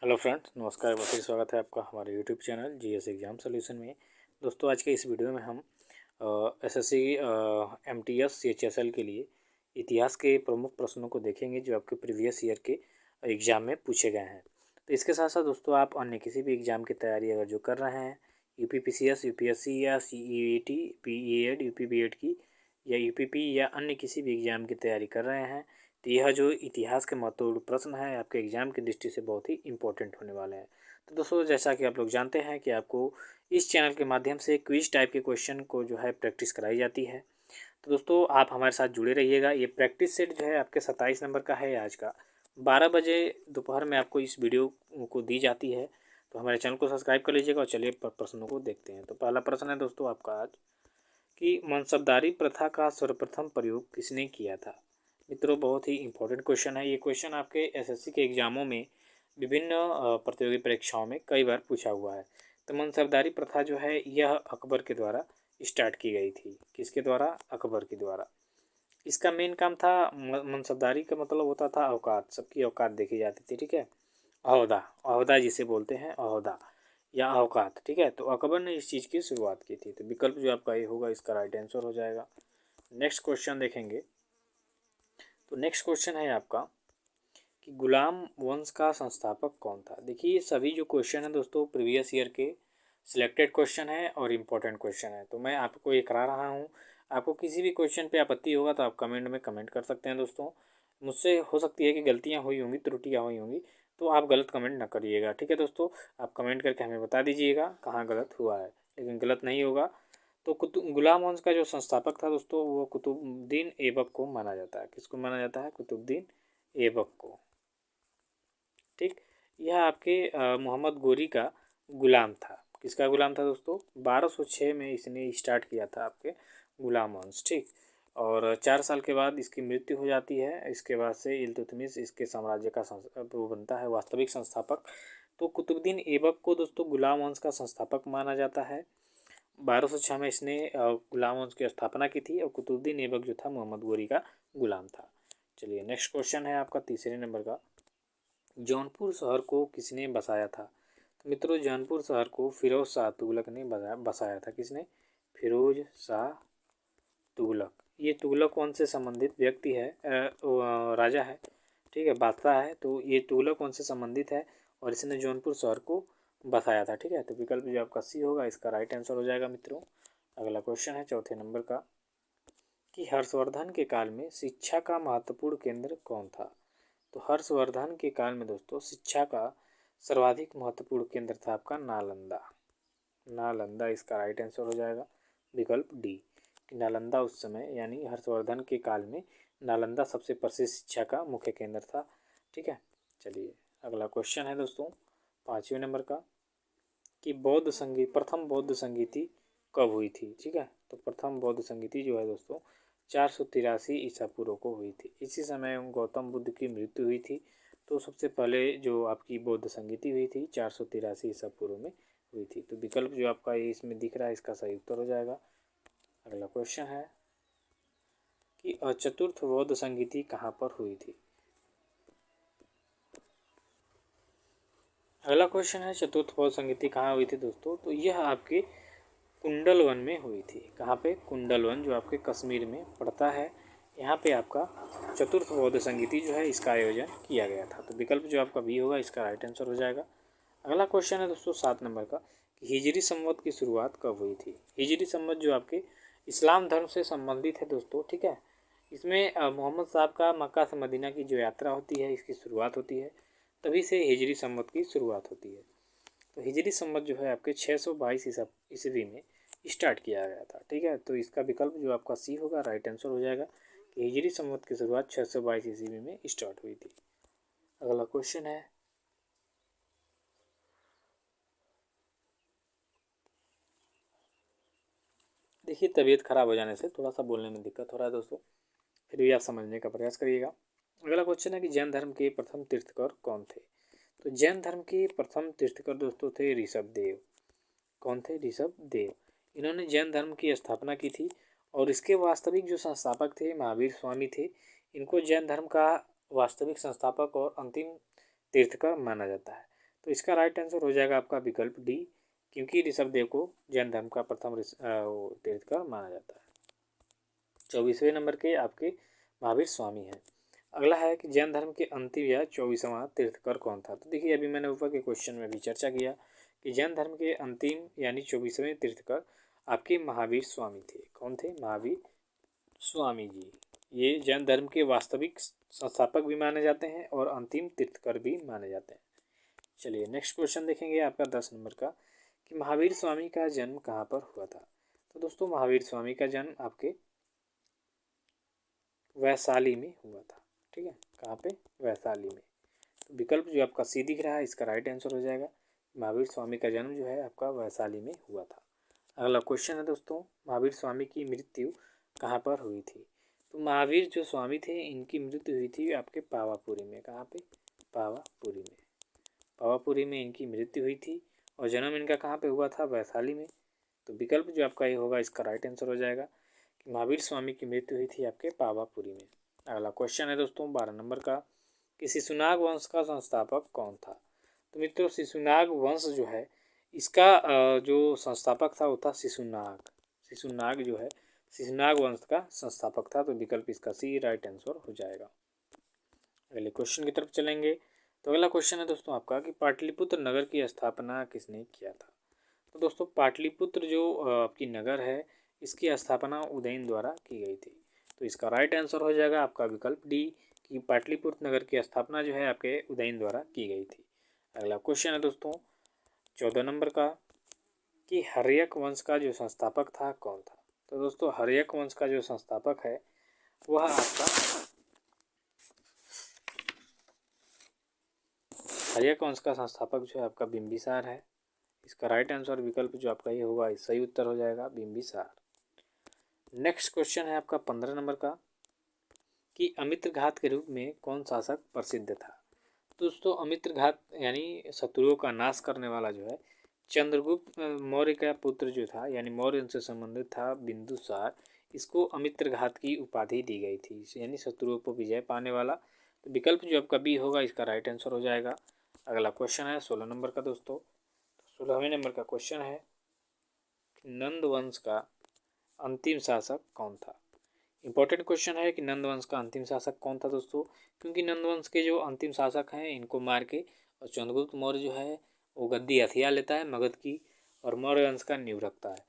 Hello friends, नमस्कार। बहुत ही स्वागत है आपका हमारे YouTube channel GS exam solution में। दोस्तों, आज के इस वीडियो में हम एसएससी एमटीएस सीएचएसएल के लिए इतिहास के प्रमुख प्रश्नों को देखेंगे जो आपके प्रीवियस ईयर के एग्ज़ाम में पूछे गए हैं। तो इसके साथ साथ दोस्तों, आप अन्य किसी भी एग्ज़ाम की तैयारी अगर जो कर रहे हैं, यूपीपीसीएस, यूपीएससी या सीईटी, पीईएड, यूपीबीएड की या यूपीपी या अन्य किसी भी एग्ज़ाम की तैयारी कर रहे हैं, तो यह जो इतिहास के महत्वपूर्ण प्रश्न हैं आपके एग्ज़ाम की दृष्टि से बहुत ही इम्पोर्टेंट होने वाले हैं। तो दोस्तों, जैसा कि आप लोग जानते हैं कि आपको इस चैनल के माध्यम से क्विज टाइप के क्वेश्चन को जो है प्रैक्टिस कराई जाती है। तो दोस्तों, आप हमारे साथ जुड़े रहिएगा। ये प्रैक्टिस सेट जो है आपके 27 नंबर का है। आज का 12 बजे दोपहर में आपको इस वीडियो को दी जाती है। तो हमारे चैनल को सब्सक्राइब कर लीजिएगा और चलिए प्रश्नों को देखते हैं। तो पहला प्रश्न है दोस्तों आपका आज कि मनसबदारी प्रथा का सर्वप्रथम प्रयोग किसने किया था। मित्रों, बहुत ही इंपॉर्टेंट क्वेश्चन है। ये क्वेश्चन आपके एसएससी के एग्ज़ामों में विभिन्न प्रतियोगी परीक्षाओं में कई बार पूछा हुआ है। तो मनसबदारी प्रथा जो है यह अकबर के द्वारा स्टार्ट की गई थी। किसके द्वारा? अकबर के द्वारा। इसका मेन काम था, मनसबदारी का मतलब होता था औकात, सबकी औकात देखी जाती थी। ठीक है, अहदा, अहदा जिसे बोलते हैं, अहदा या औकात। ठीक है, तो अकबर ने इस चीज़ की शुरुआत की थी। तो विकल्प जो आपका ये होगा इसका राइट आंसर हो जाएगा। नेक्स्ट क्वेश्चन देखेंगे। तो नेक्स्ट क्वेश्चन है आपका कि गुलाम वंश का संस्थापक कौन था। देखिए, ये सभी जो क्वेश्चन है दोस्तों प्रीवियस ईयर के सिलेक्टेड क्वेश्चन है और इम्पोर्टेंट क्वेश्चन है। तो मैं आपको ये करा रहा हूँ। आपको किसी भी क्वेश्चन पे आपत्ति होगा तो आप कमेंट में कमेंट कर सकते हैं दोस्तों। मुझसे हो सकती है कि गलतियाँ हुई होंगी, त्रुटियाँ हुई होंगी, तो आप गलत कमेंट ना करिएगा। ठीक है दोस्तों, आप कमेंट करके हमें बता दीजिएगा कहाँ गलत हुआ है, लेकिन गलत नहीं होगा। तो गुलाम वंश का जो संस्थापक था दोस्तों वो कुतुबुद्दीन ऐबक को माना जाता है। किसको माना जाता है? कुतुबुद्दीन ऐबक को। ठीक, यह आपके मोहम्मद गोरी का गुलाम था। किसका गुलाम था दोस्तों? 1206 में इसने स्टार्ट किया था आपके गुलाम वंश। ठीक, और 4 साल के बाद इसकी मृत्यु हो जाती है। इसके बाद से इल्तुतमिश इसके साम्राज्य का वो बनता है वास्तविक संस्थापक। तो कुतुबुद्दीन ऐबक को दोस्तों गुलाम वंश का संस्थापक माना जाता है। 1206 में इसने गुलाम वंश की स्थापना की थी और कुतुबुद्दीन ऐबक जो था मोहम्मद गोरी का गुलाम था। चलिए, नेक्स्ट क्वेश्चन है आपका तीसरे नंबर का। जौनपुर शहर को किसने बसाया था? तो मित्रों, जौनपुर शहर को फिरोज शाह तुगलक ने बसाया था। किसने? फिरोज शाह तुगलक। ये तुगलक वंश से संबंधित व्यक्ति है, राजा है। ठीक है, बादशाह है। तो ये तुगलक वंश से संबंधित है और इसने जौनपुर शहर को बसाया था। ठीक है, तो विकल्प जो आपका सी होगा इसका राइट आंसर हो जाएगा मित्रों। अगला क्वेश्चन है चौथे नंबर का कि हर्षवर्धन के काल में शिक्षा का महत्वपूर्ण केंद्र कौन था। तो हर्षवर्धन के काल में दोस्तों शिक्षा का सर्वाधिक महत्वपूर्ण केंद्र था आपका नालंदा। नालंदा इसका राइट आंसर हो जाएगा, विकल्प डी। कि नालंदा उस समय यानी हर्षवर्धन के काल में नालंदा सबसे प्रसिद्ध शिक्षा का मुख्य केंद्र था। ठीक है, चलिए अगला क्वेश्चन है दोस्तों 5वें नंबर का कि प्रथम बौद्ध संगीति कब हुई थी। ठीक है, तो प्रथम बौद्ध संगीति जो है दोस्तों 483 ईसा पूर्व को हुई थी। इसी समय गौतम बुद्ध की मृत्यु हुई थी। तो सबसे पहले जो आपकी बौद्ध संगीति हुई थी 483 ईसा पूर्व में हुई थी। तो विकल्प जो आपका ये इसमें दिख रहा है इसका सही उत्तर हो जाएगा। अगला क्वेश्चन है कि चतुर्थ बौद्ध संगीति कहाँ पर हुई थी। अगला क्वेश्चन है चतुर्थ बौद्ध संगीति कहाँ हुई थी दोस्तों। तो यह आपके कुंडलवन में हुई थी। कहाँ पे? कुंडलवन, जो आपके कश्मीर में पड़ता है। यहाँ पे आपका चतुर्थ बौद्ध संगीति जो है इसका आयोजन किया गया था। तो विकल्प जो आपका बी होगा इसका राइट आंसर हो जाएगा। अगला क्वेश्चन है दोस्तों 7 नंबर का कि हिजरी संवत की शुरुआत कब हुई थी। हिजरी संवत जो आपके इस्लाम धर्म से संबंधित है दोस्तों। ठीक है, इसमें मोहम्मद साहब का मक्का से मदीना की जो यात्रा होती है इसकी शुरुआत होती है, तभी से हिजरी संवत की शुरुआत होती है। तो हिजरी संवत जो है आपके 622 ईस्वी में स्टार्ट किया गया था। ठीक है, तो इसका विकल्प जो आपका सी होगा राइट आंसर हो जाएगा कि हिजरी संवत की शुरुआत 622 ईस्वी में स्टार्ट हुई थी। अगला क्वेश्चन है देखिए, तबीयत खराब हो जाने से थोड़ा सा बोलने में दिक्कत हो रहा है दोस्तों, फिर भी आप समझने का प्रयास करिएगा। अगला क्वेश्चन है कि जैन धर्म के प्रथम तीर्थकर कौन थे। तो जैन धर्म के प्रथम तीर्थकर दोस्तों थे ऋषभ देव। कौन थे? ऋषभ देव। इन्होंने जैन धर्म की स्थापना की थी और इसके वास्तविक जो संस्थापक थे महावीर स्वामी थे। इनको जैन धर्म का वास्तविक संस्थापक और अंतिम तीर्थकर माना जाता है। तो इसका राइट आंसर हो जाएगा आपका विकल्प डी, क्योंकि ऋषभदेव को जैन धर्म का प्रथम तीर्थकर माना जाता है। 24वें नंबर के आपके महावीर स्वामी हैं। अगला है कि जैन धर्म के अंतिम या 24वां तीर्थकर कौन था। तो देखिए, अभी मैंने ऊपर के क्वेश्चन में भी चर्चा किया कि जैन धर्म के अंतिम यानी 24वें तीर्थकर आपके महावीर स्वामी थे। कौन थे? महावीर स्वामी जी। ये जैन धर्म के वास्तविक संस्थापक भी माने जाते हैं और अंतिम तीर्थकर भी माने जाते हैं। चलिए नेक्स्ट क्वेश्चन देखेंगे आपका 10 नंबर का कि महावीर स्वामी का जन्म कहाँ पर हुआ था। तो दोस्तों, महावीर स्वामी का जन्म आपके वैशाली में हुआ था। ठीक है, कहाँ पे? वैशाली में। तो विकल्प जो आपका सी दिख रहा है, इसका राइट आंसर हो जाएगा। महावीर स्वामी का जन्म जो है आपका वैशाली में हुआ था। अगला क्वेश्चन है दोस्तों, महावीर स्वामी की मृत्यु कहाँ पर हुई थी। तो महावीर जो स्वामी थे, इनकी मृत्यु हुई थी आपके पावापुरी में। कहाँ पे? पावापुरी में। पावापुरी में इनकी मृत्यु हुई थी और जन्म इनका कहाँ पे हुआ था? वैशाली में। तो विकल्प जो आपका ये होगा, इसका राइट आंसर हो जाएगा कि महावीर स्वामी की मृत्यु हुई थी आपके पावापुरी में। अगला क्वेश्चन है दोस्तों 12 नंबर का कि शिशुनाग वंश का संस्थापक कौन था। तो मित्रों, शिशुनाग वंश जो है इसका जो संस्थापक था वो था शिशुनाग। शिशुनाग जो है शिशुनाग वंश का संस्थापक था। तो विकल्प इसका सी राइट आंसर हो जाएगा। अगले क्वेश्चन की तरफ चलेंगे। तो अगला क्वेश्चन है दोस्तों आपका कि पाटलिपुत्र नगर की स्थापना किसने किया था। तो दोस्तों, पाटलिपुत्र जो आपकी नगर है, इसकी स्थापना उदयन द्वारा की गई थी। तो इसका राइट आंसर हो जाएगा आपका विकल्प डी कि पाटलिपुत्र नगर की स्थापना जो है आपके उदयन द्वारा की गई थी। अगला क्वेश्चन है दोस्तों 14 नंबर का कि हर्यक वंश का जो संस्थापक था कौन था। तो दोस्तों, हर्यक वंश का जो संस्थापक है वह आपका हर्यक वंश का संस्थापक जो है आपका बिंबिसार है। इसका राइट आंसर विकल्प जो आपका ये होगा, सही उत्तर हो जाएगा बिंबिसार। नेक्स्ट क्वेश्चन है आपका 15 नंबर का कि अमित्रघात के रूप में कौन शासक प्रसिद्ध था। दोस्तों, अमित्रघात यानी शत्रुओं का नाश करने वाला जो है चंद्रगुप्त मौर्य का पुत्र जो था, यानी मौर्य से संबंधित था बिंदुसार। इसको अमित्रघात की उपाधि दी गई थी, यानी शत्रुओं पर विजय पाने वाला। तो विकल्प जो आपका बी होगा, इसका राइट आंसर हो जाएगा। अगला क्वेश्चन है 16 नंबर का दोस्तों। 16वें नंबर का क्वेश्चन है नंद वंश का अंतिम शासक कौन था। इंपॉर्टेंट क्वेश्चन है कि नंद वंश का अंतिम शासक कौन था दोस्तों, क्योंकि नंद वंश के जो अंतिम शासक हैं इनको मार के और चंद्रगुप्त मौर्य जो है वो गद्दी हथिया लेता है मगध की और मौर्य वंश का नींव रखता है।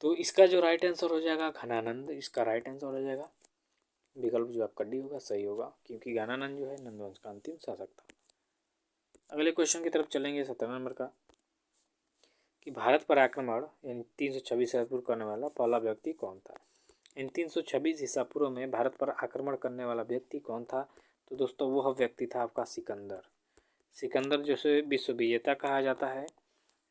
तो इसका जो राइट आंसर हो जाएगा घनानंद। इसका राइट आंसर हो जाएगा विकल्प जो आपका डी होगा, सही होगा, क्योंकि घनानंद जो है नंद वंश का अंतिम शासक था। अगले क्वेश्चन की तरफ चलेंगे 17 नंबर का कि भारत पर आक्रमण यानी 326 ईसा पूर्व करने वाला पहला व्यक्ति कौन था। इन 326 ईसा पूर्व में भारत पर आक्रमण करने वाला व्यक्ति कौन था। तो दोस्तों, वह व्यक्ति था आपका सिकंदर। सिकंदर जैसे विश्व विजेता कहा जाता है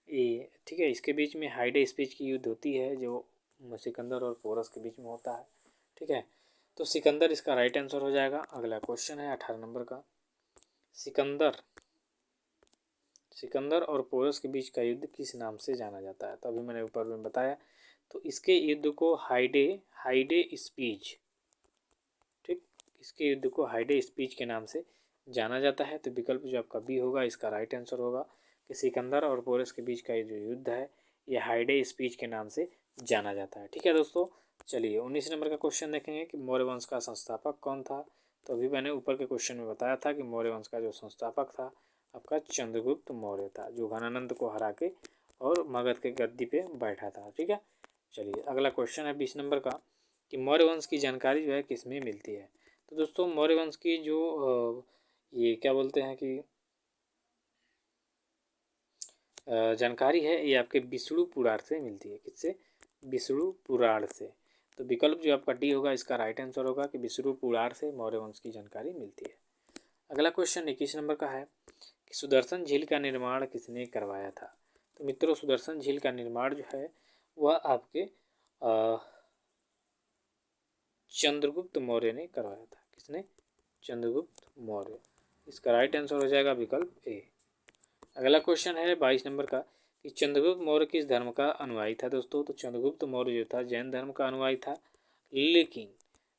ये। ठीक है, इसके बीच में हाइडे स्पीच की युद्ध होती है जो सिकंदर और पोरस के बीच में होता है। ठीक है, तो सिकंदर इसका राइट आंसर हो जाएगा। अगला क्वेश्चन है 18 नंबर का सिकंदर और पोरस के बीच का युद्ध किस नाम से जाना जाता है। तो अभी मैंने ऊपर में बताया, तो इसके युद्ध को हाइडे स्पीच, ठीक, इसके युद्ध को हाइडे स्पीच के नाम से जाना जाता है। तो विकल्प जो आपका बी होगा, इसका राइट आंसर होगा कि सिकंदर और पोरस के बीच का ये जो युद्ध है ये हाइडे स्पीच के नाम से जाना जाता है। ठीक है दोस्तों, चलिए 19 नंबर का क्वेश्चन देखेंगे कि मौर्य वंश का संस्थापक कौन था। तो अभी मैंने ऊपर के क्वेश्चन में बताया था कि मौर्य वंश का जो संस्थापक था आपका चंद्रगुप्त मौर्य था, जो घनानंद को हरा के और मगध के गद्दी पे बैठा था। ठीक है, चलिए अगला क्वेश्चन है 20 नंबर का कि मौर्य वंश की जानकारी जो है किस में मिलती है। तो दोस्तों, मौर्य वंश की जो ये क्या बोलते हैं कि जानकारी है ये आपके विष्णु पुराण से मिलती है। किससे? विष्णु पुराण से। तो विकल्प जो आपका डी होगा, इसका राइट आंसर होगा कि विष्णु पुराण से मौर्य वंश की जानकारी मिलती है। अगला क्वेश्चन 21 नंबर का है कि सुदर्शन झील का निर्माण किसने करवाया था। तो मित्रों, सुदर्शन झील का निर्माण जो है वह आपके चंद्रगुप्त मौर्य ने करवाया था। किसने? चंद्रगुप्त मौर्य। इसका राइट आंसर हो जाएगा विकल्प ए। अगला क्वेश्चन है 22 नंबर का कि चंद्रगुप्त मौर्य किस धर्म का अनुयायी था दोस्तों। तो चंद्रगुप्त मौर्य जो था जैन धर्म का अनुयायी था, लेकिन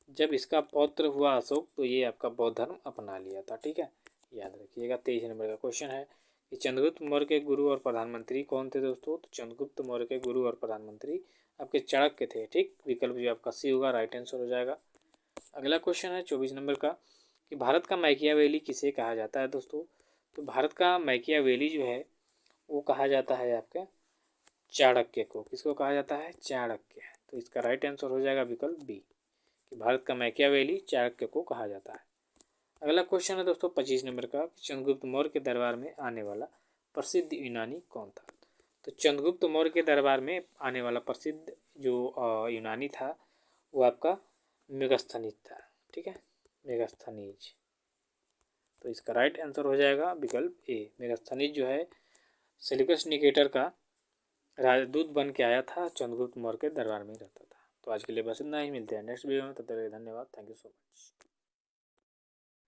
जब इसका पौत्र हुआ अशोक तो ये आपका बौद्ध धर्म अपना लिया था। ठीक है, याद रखिएगा। 23 नंबर का क्वेश्चन है कि चंद्रगुप्त मौर्य के गुरु और प्रधानमंत्री कौन थे दोस्तों? तो चंद्रगुप्त मौर्य के गुरु और प्रधानमंत्री आपके चाणक्य थे। ठीक, विकल्प जो आपका सी होगा राइट आंसर हो जाएगा। अगला क्वेश्चन है 24 नंबर का कि भारत का मैकियावेली किसे कहा जाता है दोस्तों? तो भारत का मैकियावेली जो है वो कहा जाता है आपके चाणक्य को। किसको कहा जाता है? चाणक्य। तो इसका राइट आंसर हो जाएगा विकल्प बी कि भारत का मैकियावेली चाणक्य को कहा जाता है। अगला क्वेश्चन है दोस्तों 25 नंबर का, चंद्रगुप्त मौर्य के दरबार में आने वाला प्रसिद्ध यूनानी कौन था? तो चंद्रगुप्त मौर्य के दरबार में आने वाला प्रसिद्ध जो यूनानी था वो आपका मेगास्थनीज था। ठीक है, मेगास्थनीज। तो इसका राइट आंसर हो जाएगा विकल्प ए। मेगास्थनीज जो है सेल्यूकस निकेटर का राजदूत बन के आया था, चंद्रगुप्त मौर्य के दरबार में रहता था। तो आज के लिए बस इतना ही, मिलते हैं नेक्स्ट वीडियो में, तब तक के लिए धन्यवाद। Thank you so much.